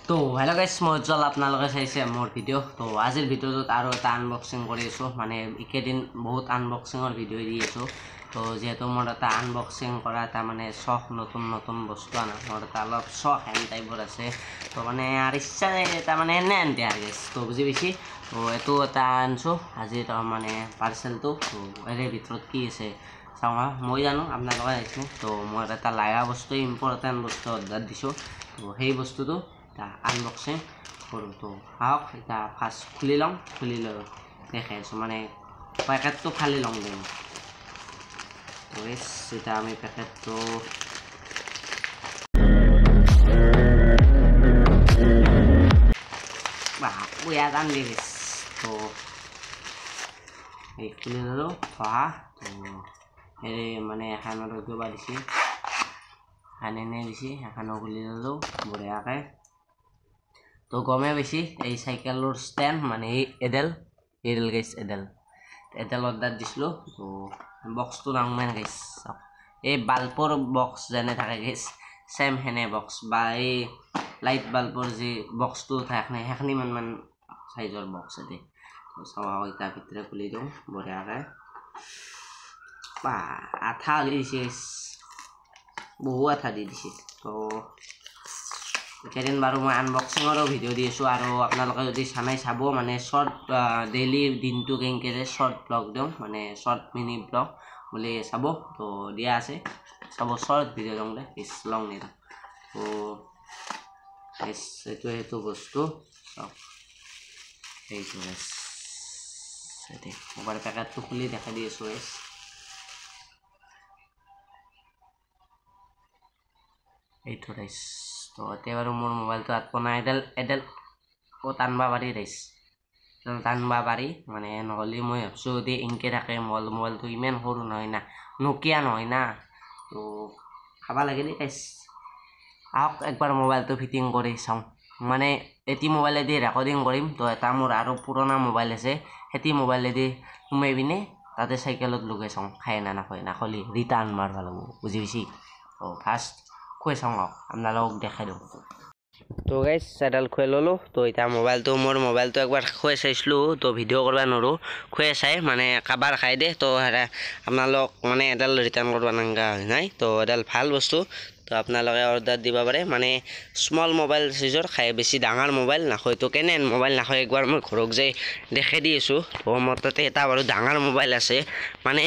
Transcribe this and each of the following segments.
তো হেল্ল' গাইছ মই উজ্জ্বল আপোনালোকে চাইছে মোৰ ভিডিঅ' তো আজিৰ ভিডিঅ'টোত আৰু এটা আনবক্সিং কৰি আছোঁ মানে এইকেইদিন বহুত আনবক্সিঙৰ ভিডিঅ' দি আছোঁ তো যিহেতু মোৰ এটা আনবক্সিং কৰা এটা মানে চখ নতুন বস্তু আনা মোৰ এটা অলপ চখ হেন টাইপৰ আছে তো মানে আৰু ইচ্ছা এটা মানে এনে আনতে আৰু গেছ তো বুজি পাইছি তো এইটো এটা আনিছোঁ আজি তাৰ মানে পাৰ্চেলটো তো ইয়াৰে ভিতৰত কি আছে চাওঁ মই জানো আপোনালোকে আহিছে তো মই এটা লাগা বস্তু ইম্পৰ্টেণ্ট বস্তু অৰ্ডাৰ দিছোঁ তো সেই বস্তুটো আনবক্সিং কৰোঁ তো আহক এতিয়া ফাৰ্ষ্ট খুলি লওঁ খুলি লৈ দেখাই আছোঁ মানে পেকেটটো ফালি লওঁ দেই তো এতিয়া আমি পেকেটটো ইয়াত আনি দিছ তো এই খুলি ল'লোঁ অহা তো হেৰি মানে এখনত কিবা দিছে এনে দিছে এখনো খুলি ল'লোঁ বঢ়িয়াকৈ তো গমে বেছি এই চাইকেলৰ ষ্টেণ্ড মানে এডেল গাইছ এডেল অৰ্ডাৰ দিছিলোঁ তো বক্সটো ডাঙৰ গাইছ এই বাল্বৰ বক্স যেনে থাকে গাইছ চেম হেনে বক্স বা এই লাইট বাল্বৰ যি বক্সটো থাকে সেইখিনি ইমান চাইজৰ বক্স এটি তো চাওঁ তাৰ ভিতৰে খুলি দিওঁ বঢ়িয়াকৈ বা আঠা হ'লে দিছে বহু আঠা দি দিছে তো এইকেইদিন বাৰু মই আনবক্সিঙৰো ভিডিঅ' দি আছোঁ আৰু আপোনালোকে যদি চাব মানে শ্বৰ্ট ডেইলি দিনটো কেনেকৈ শ্বৰ্ট ব্লগ দিওঁ মানে শ্বৰ্ট মিনি ব্লগ বুলি চাব তো দিয়া আছে চাব শ্বৰ্ট ভিডিঅ' দিওঁ দে লং নিদিওঁ তো সেইটো বস্তু চাওক সেইটো মোবাইল পেকেটটো খুলি দেখাই দি আছোঁ এইটো ৰাইছ তো এতিয়া বাৰু মোৰ মোবাইলটো হাত পোৱা এডেল টানবা পাৰি ৰাইছ টানবা পাৰি মানে নহ'লে মই ভাবছোঁ যদি এনেকৈ থাকে মোবাইলটো ইমান সৰু নহয় না নকিয়া নহয় না তো খাব লাগে দেই ৰাইছ আহক একবাৰ মোবাইলটো ফিটিং কৰি চাওঁ মানে এটি মোবাইলেদি ৰেকৰ্ডিং কৰিম তো এটা মোৰ আৰু পুৰণা মোবাইল আছে সেইটো মোবাইলেদি সোমাই পিনে তাতে চাইকেলত লগাই চাওঁ খাই নাখায় নাখলি ৰিটাৰ্ণ মাৰিব লাগিব বুজি পাইছি তো ফাৰ্ষ্ট খুৱাই চাওঁ আপোনালোকক দেখাই দিওঁ তো গাইছ এডাল খুৱাই ল'লোঁ তো এতিয়া মোৰ মোবাইলটো একবাৰ খুৱাই চাইছিলোঁ তো ভিডিঅ' কৰিব নোৱাৰোঁ খুৱাই চাই মানে কাবাৰ খাই দে তো আপোনালোক মানে এডাল ৰিটাৰ্ণ কৰিব নাংগা হয় নাই তো এডাল ভাল বস্তু তো আপোনালোকে অৰ্ডাৰ দিব পাৰে মানে স্মল মোবাইল চাইজৰ খাই বেছি ডাঙৰ মোবাইল নাখায় তো কেনে মোবাইল নাখায় একবাৰ মই ঘৰক যাই দেখাই দি আছোঁ তো মোৰ তাতে এটা বাৰু ডাঙৰ মোবাইল আছে মানে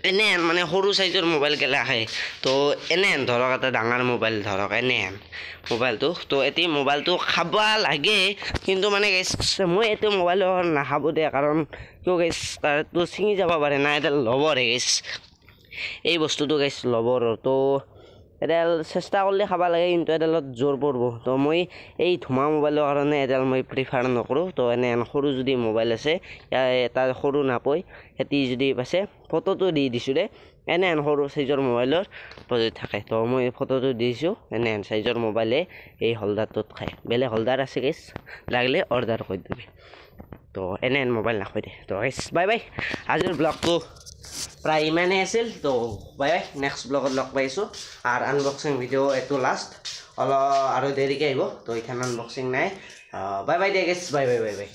এনে মানে সৰু চাইজৰ মোবাইল গেলা আহে তো এনে ধৰক এটা ডাঙৰ মোবাইল ধৰক এনে মোবাইলটো তো এটি মোবাইলটো খাব লাগে কিন্তু মানে মই এইটো মোবাইল নাখাব দে কাৰণ কিয় গাইছ তাৰতো ছিঙি যাব পাৰে না এডাল ল'বৰে গাইছ এই বস্তুটো গাইছ ল'বৰ তো এডাল চেষ্টা কৰিলে খাব লাগে কিন্তু এডালত জোৰ পৰিব তো মই এই ধুমা মোবাইলৰ কাৰণে এডাল মই প্ৰিফাৰ নকৰোঁ তো এনে সৰু যদি মোবাইল আছে এটা সৰু নাপায় সেটি যদি পাইছে ফটোটো দি দিছোঁ দে এনে সৰু চাইজৰ মোবাইলৰ প্ৰজেক্ট থাকে তো মই ফটোটো দিছোঁ এনে চাইজৰ মোবাইলে এই হোল্ডাৰটোত খায় বেলেগ হোল্ডাৰ আছে গাইছ লাগিলে অৰ্ডাৰ কৰি দিবি তো এনে মোবাইল নাখায় দে তো গাইছ বাই বাই আজিৰ ব্লগটো প্ৰায় ইমানেই আছিল তো বাই বাই নেক্সট ব্লগত লগ পাইছোঁ আৰু আনবক্সিং ভিডিঅ' এইটো লাষ্ট অলপ আৰু দেৰিকৈ আহিব তো এইখান আনবক্সিং নাই বাই বাই দে গাইছ বাই বাই